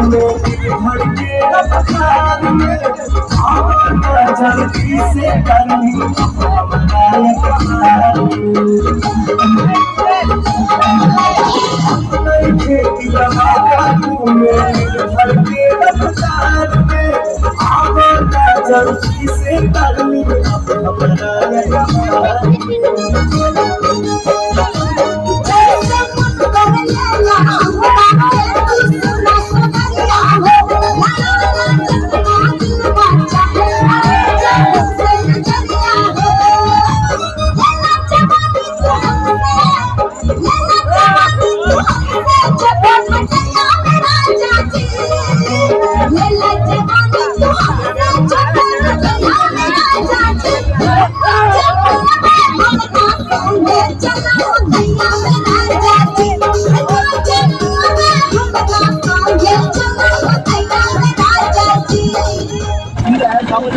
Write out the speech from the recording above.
भड़के रफ्तार में जल्दी से करनी खेती लगा भड़के रफ्तार में जल्दी से करनी Let's